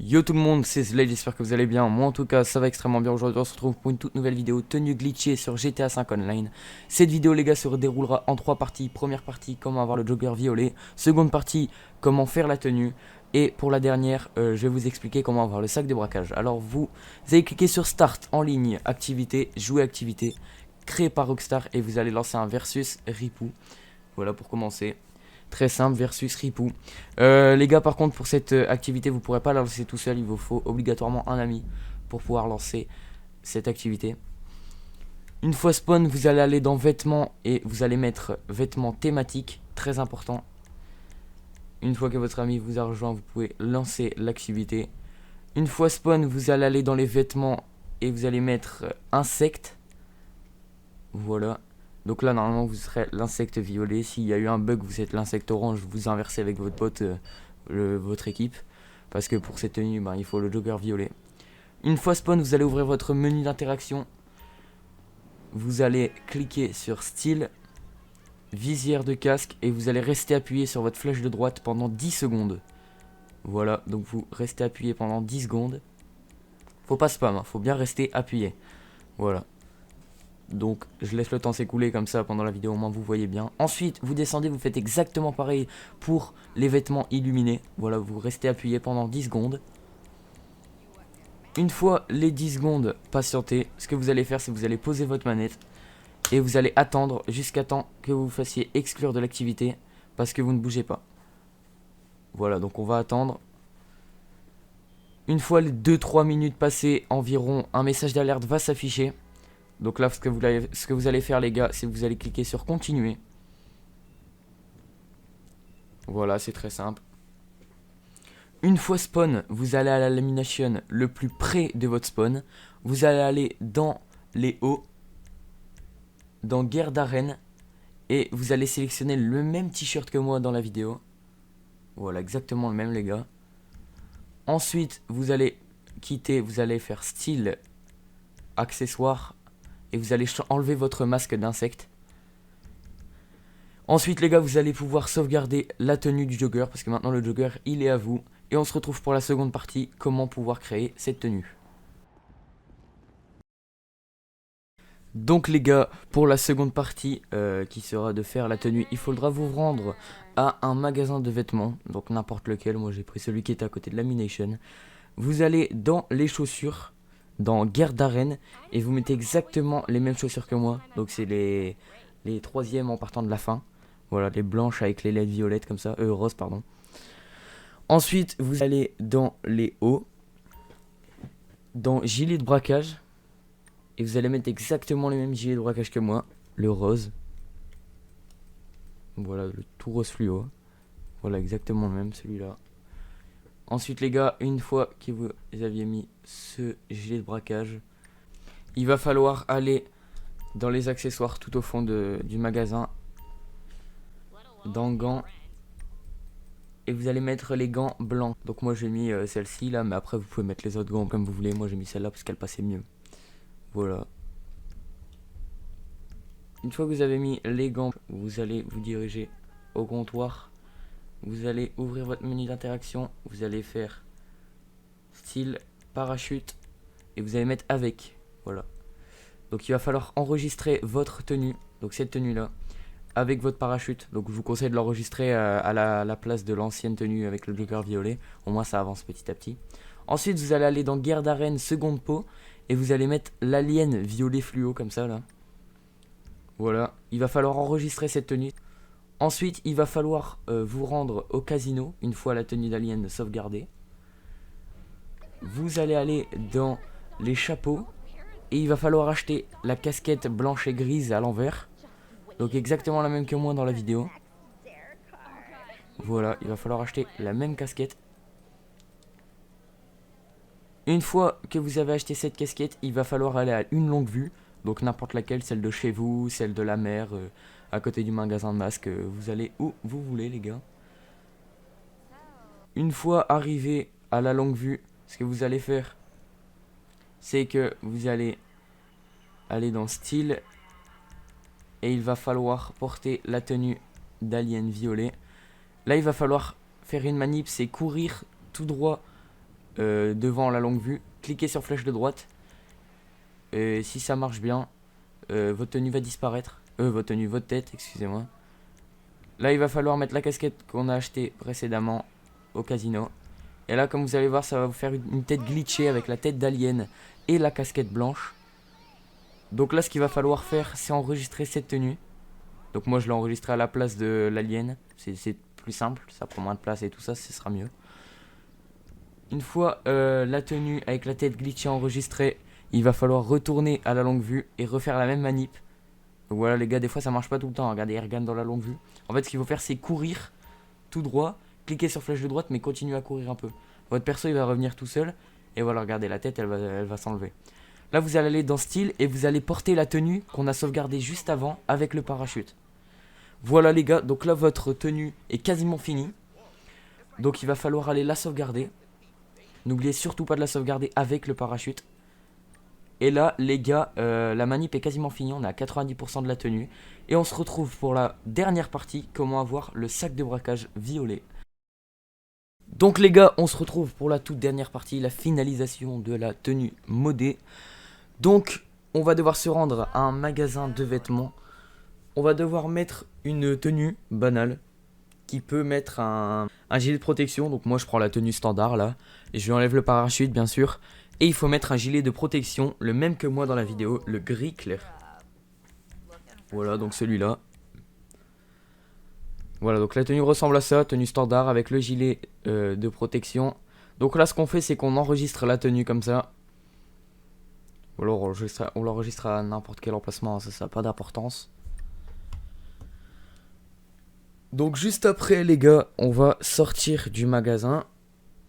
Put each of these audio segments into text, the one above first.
Yo tout le monde, c'est Slade, j'espère que vous allez bien. Moi en tout cas, ça va extrêmement bien. Aujourd'hui, on se retrouve pour une toute nouvelle vidéo tenue glitchée sur GTA 5 Online. Cette vidéo, les gars, se déroulera en 3 parties. Première partie, comment avoir le jogger violet. Seconde partie, comment faire la tenue. Et pour la dernière, je vais vous expliquer comment avoir le sac de braquage. Alors vous allez cliquer sur Start en ligne, activité, jouer activité, créé par Rockstar. Et vous allez lancer un versus Ripou. Voilà pour commencer. Très simple, versus Ripou. Les gars, par contre, pour cette activité, vous ne pourrez pas la lancer tout seul. Il vous faut obligatoirement un ami pour pouvoir lancer cette activité. Une fois spawn, vous allez aller dans vêtements et vous allez mettre vêtements thématiques. Très important. Une fois que votre ami vous a rejoint, vous pouvez lancer l'activité. Une fois spawn, vous allez aller dans les vêtements et vous allez mettre insectes. Voilà. Donc là, normalement, vous serez l'insecte violet. S'il y a eu un bug, vous êtes l'insecte orange, vous inversez avec votre pote, votre équipe. Parce que pour cette tenue, il faut le jogger violet. Une fois spawn, vous allez ouvrir votre menu d'interaction. Vous allez cliquer sur style, visière de casque, et vous allez rester appuyé sur votre flèche de droite pendant 10 secondes. Voilà, donc vous restez appuyé pendant 10 secondes. Faut pas spam, faut bien rester appuyé. Voilà. Donc je laisse le temps s'écouler comme ça pendant la vidéo, au moins vous voyez bien. Ensuite vous descendez, vous faites exactement pareil pour les vêtements illuminés. Voilà, vous restez appuyé pendant 10 secondes. Une fois les 10 secondes patientées, ce que vous allez faire, c'est que vous allez poser votre manette et vous allez attendre jusqu'à temps que vous fassiez exclure de l'activité parce que vous ne bougez pas. Voilà, donc on va attendre. Une fois les 2-3 minutes passées environ, un message d'alerte va s'afficher. Donc là, ce que vous allez faire, les gars, c'est que vous allez cliquer sur continuer. Voilà, c'est très simple. Une fois spawn, vous allez à la lamination le plus près de votre spawn. Vous allez aller dans les hauts, dans guerre d'arène, et vous allez sélectionner le même t-shirt que moi dans la vidéo. Voilà, exactement le même, les gars. Ensuite, vous allez quitter, vous allez faire style, accessoires, et vous allez enlever votre masque d'insecte. Ensuite les gars, vous allez pouvoir sauvegarder la tenue du jogger parce que maintenant le jogger il est à vous. Et on se retrouve pour la seconde partie, comment pouvoir créer cette tenue. Donc les gars, pour la seconde partie qui sera de faire la tenue, il faudra vous rendre à un magasin de vêtements, donc n'importe lequel, moi j'ai pris celui qui était à côté de Lamination. Vous allez dans les chaussures, dans guerre d'arène, et vous mettez exactement les mêmes chaussures que moi. Donc c'est les troisièmes en partant de la fin. Voilà, les blanches avec les LED violettes comme ça, roses pardon. Ensuite, vous allez dans les hauts, dans gilet de braquage, et vous allez mettre exactement les mêmes gilets de braquage que moi, le rose. Voilà, le tout rose fluo. Voilà, exactement le même, celui-là. Ensuite, les gars, une fois que vous aviez mis ce gilet de braquage, il va falloir aller dans les accessoires tout au fond du magasin, dans gants, et vous allez mettre les gants blancs. Donc moi j'ai mis celle-ci là, mais après vous pouvez mettre les autres gants comme vous voulez. Moi j'ai mis celle-là parce qu'elle passait mieux. Voilà. Une fois que vous avez mis les gants, vous allez vous diriger au comptoir. Vous allez ouvrir votre menu d'interaction. Vous allez faire style parachute et vous allez mettre avec. Voilà. Donc il va falloir enregistrer votre tenue. Donc cette tenue là. Avec votre parachute, donc je vous conseille de l'enregistrer à la place de l'ancienne tenue avec le jogger violet, au moins ça avance petit à petit. Ensuite vous allez aller dans guerre d'arène seconde peau, et vous allez mettre l'alien violet fluo comme ça là. Voilà, il va falloir enregistrer cette tenue. Ensuite il va falloir vous rendre au casino, une fois la tenue d'alien sauvegardée. Vous allez aller dans les chapeaux, et il va falloir acheter la casquette blanche et grise à l'envers. Donc exactement la même que moi dans la vidéo. Voilà, il va falloir acheter la même casquette. Une fois que vous avez acheté cette casquette, il va falloir aller à une longue vue. Donc n'importe laquelle, celle de chez vous, celle de la mer, à côté du magasin de masques. Vous allez où vous voulez les gars. Une fois arrivé à la longue vue, ce que vous allez faire, c'est que vous allez aller dans style. Et il va falloir porter la tenue d'alien violet. Là il va falloir faire une manip, c'est courir tout droit devant la longue vue. Cliquez sur flèche de droite. Et si ça marche bien, votre tenue va disparaître. Votre tête, excusez-moi. Là, il va falloir mettre la casquette qu'on a achetée précédemment au casino. Et là, comme vous allez voir, ça va vous faire une tête glitchée avec la tête d'alien et la casquette blanche. Donc là, ce qu'il va falloir faire, c'est enregistrer cette tenue. Donc moi, je l'ai enregistré à la place de l'alien. C'est plus simple, ça prend moins de place et tout ça, ce sera mieux. Une fois la tenue avec la tête glitchée enregistrée, il va falloir retourner à la longue vue et refaire la même manip. Donc voilà les gars, des fois ça marche pas tout le temps. Regardez, il regagne dans la longue vue. En fait, ce qu'il faut faire, c'est courir tout droit, cliquer sur flèche de droite, mais continuer à courir un peu. Votre perso, il va revenir tout seul. Et voilà, regardez, la tête, elle va s'enlever. Là, vous allez aller dans style et vous allez porter la tenue qu'on a sauvegardée juste avant avec le parachute. Voilà les gars, donc là, votre tenue est quasiment finie. Donc il va falloir aller la sauvegarder. N'oubliez surtout pas de la sauvegarder avec le parachute. Et là, les gars, la manip est quasiment finie. On est à 90% de la tenue. Et on se retrouve pour la dernière partie. Comment avoir le sac de braquage violet. Donc les gars, on se retrouve pour la toute dernière partie. La finalisation de la tenue modée. Donc, on va devoir se rendre à un magasin de vêtements. On va devoir mettre une tenue banale. Qui peut mettre un gilet de protection. Donc moi, je prends la tenue standard là. Et je lui enlève le parachute, bien sûr. Et il faut mettre un gilet de protection, le même que moi dans la vidéo, le gris clair. Voilà, donc celui-là. Voilà, donc la tenue ressemble à ça, tenue standard avec le gilet de protection. Donc là, ce qu'on fait, c'est qu'on enregistre la tenue comme ça. Ou alors on l'enregistre à n'importe quel emplacement, ça n'a pas d'importance. Donc juste après, les gars, on va sortir du magasin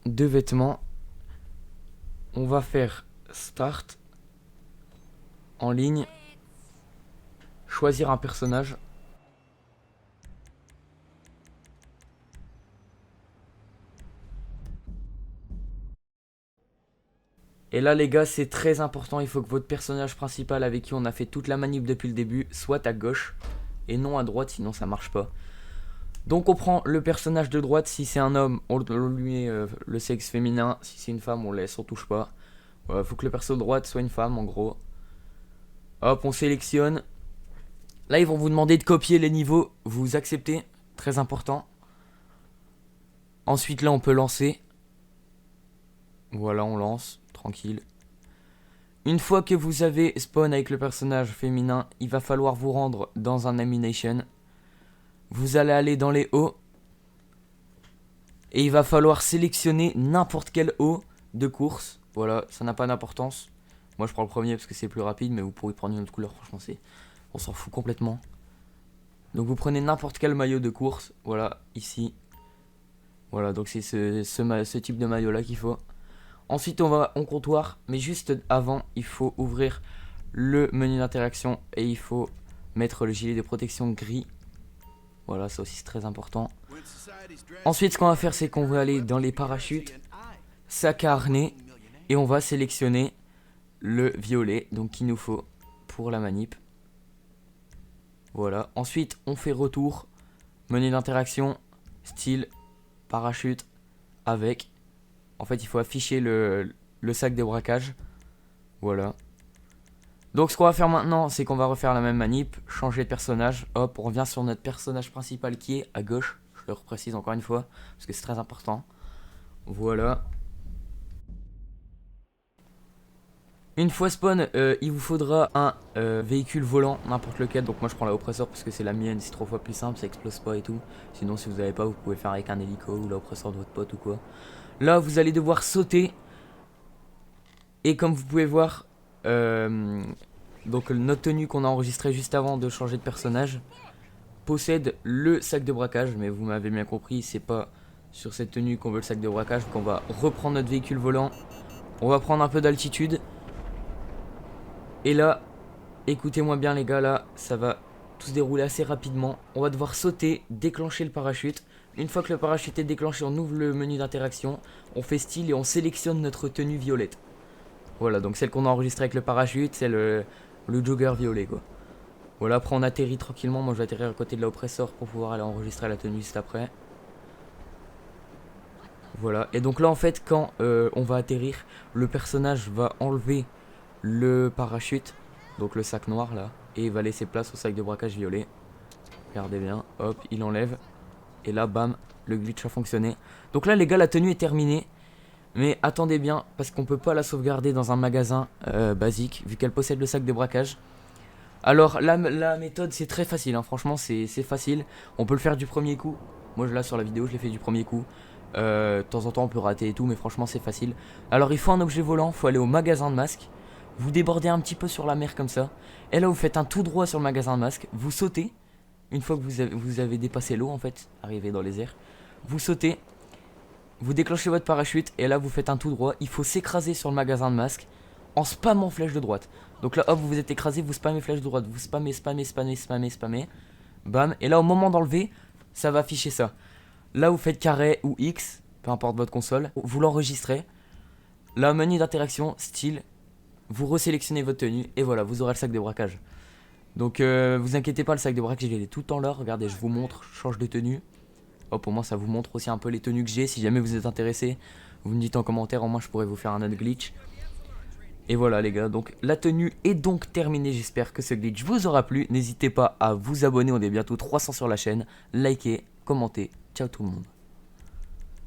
de vêtements. On va faire Start en ligne, choisir un personnage. Et là les gars, c'est très important, il faut que votre personnage principal avec qui on a fait toute la manip depuis le début soit à gauche et non à droite, sinon ça marche pas. Donc on prend le personnage de droite, si c'est un homme, on lui met le sexe féminin, si c'est une femme, on laisse, on touche pas. Voilà, faut que le perso de droite soit une femme en gros. Hop, on sélectionne. Là, ils vont vous demander de copier les niveaux. Vous acceptez, très important. Ensuite, là, on peut lancer. Voilà, on lance, tranquille. Une fois que vous avez spawn avec le personnage féminin, il va falloir vous rendre dans un Amination. Vous allez aller dans les hauts. Et il va falloir sélectionner n'importe quel haut de course. Voilà, ça n'a pas d'importance. Moi, je prends le premier parce que c'est plus rapide, mais vous pourrez prendre une autre couleur, franchement, on s'en fout complètement. Donc vous prenez n'importe quel maillot de course, voilà, ici. Voilà, donc c'est ce type de maillot là qu'il faut. Ensuite on va en comptoir, mais juste avant, il faut ouvrir le menu d'interaction et il faut mettre le gilet de protection gris. Voilà, ça aussi c'est très important. Ensuite ce qu'on va faire, c'est qu'on va aller dans les parachutes, sac à harnais, et on va sélectionner le violet, donc qu'il nous faut pour la manip. Voilà, ensuite on fait retour, menu d'interaction, style, parachute, avec. En fait il faut afficher le sac de braquage. Voilà. Donc ce qu'on va faire maintenant, c'est qu'on va refaire la même manip, changer de personnage. Hop, on revient sur notre personnage principal qui est à gauche. Je le reprécise encore une fois, parce que c'est très important. Voilà. Une fois spawn, il vous faudra un véhicule volant, n'importe lequel. Donc moi je prends la oppresseur parce que c'est la mienne, c'est 3 fois plus simple, ça explose pas et tout. Sinon si vous n'avez pas, vous pouvez faire avec un hélico ou la oppresseur de votre pote ou quoi. Là vous allez devoir sauter. Et comme vous pouvez voir, donc notre tenue qu'on a enregistrée juste avant de changer de personnage possède le sac de braquage. Mais vous m'avez bien compris, c'est pas sur cette tenue qu'on veut le sac de braquage. Donc on va reprendre notre véhicule volant. On va prendre un peu d'altitude. Et là, écoutez-moi bien les gars, là, ça va tout se dérouler assez rapidement. On va devoir sauter, déclencher le parachute. Une fois que le parachute est déclenché, on ouvre le menu d'interaction. On fait style et on sélectionne notre tenue violette. Voilà, donc celle qu'on a enregistrée avec le parachute, c'est le jogger violet quoi. Voilà, après on atterrit tranquillement. Moi je vais atterrir à côté de la oppresseur pour pouvoir aller enregistrer la tenue juste après. Voilà, et donc là en fait quand on va atterrir, le personnage va enlever le parachute, donc le sac noir là, et il va laisser place au sac de braquage violet. Regardez bien, hop, il enlève, et là bam, le glitch a fonctionné. Donc là les gars, la tenue est terminée, mais attendez bien, parce qu'on peut pas la sauvegarder dans un magasin basique, vu qu'elle possède le sac de braquage. Alors la méthode c'est très facile, hein. Franchement c'est facile, on peut le faire du premier coup. Moi là sur la vidéo je l'ai fait du premier coup. De temps en temps on peut rater et tout, mais franchement c'est facile. Alors il faut un objet volant, il faut aller au magasin de masques. Vous débordez un petit peu sur la mer comme ça. Et là vous faites un tout droit sur le magasin de masques. Vous sautez. Une fois que vous avez dépassé l'eau en fait, arrivé dans les airs. Vous sautez. Vous déclenchez votre parachute. Et là vous faites un tout droit. Il faut s'écraser sur le magasin de masques en spammant flèche de droite. Donc là hop, vous vous êtes écrasé, vous spammez flèche de droite. Vous spammez, spammez, spammez, spammez, spammez. Bam. Et là au moment d'enlever, ça va afficher ça. Là vous faites carré ou X, peu importe votre console, vous l'enregistrez. Là menu d'interaction, style, vous resélectionnez votre tenue et voilà, vous aurez le sac de braquage. Donc vous inquiétez pas, le sac de braquage il est tout le temps là. Regardez, je vous montre, je change de tenue. Hop, au moins ça vous montre aussi un peu les tenues que j'ai. Si jamais vous êtes intéressé, vous me dites en commentaire, au moins je pourrais vous faire un autre glitch. Et voilà les gars, donc la tenue est donc terminée. J'espère que ce glitch vous aura plu. N'hésitez pas à vous abonner, on est bientôt 300 sur la chaîne. Likez, commentez, ciao tout le monde.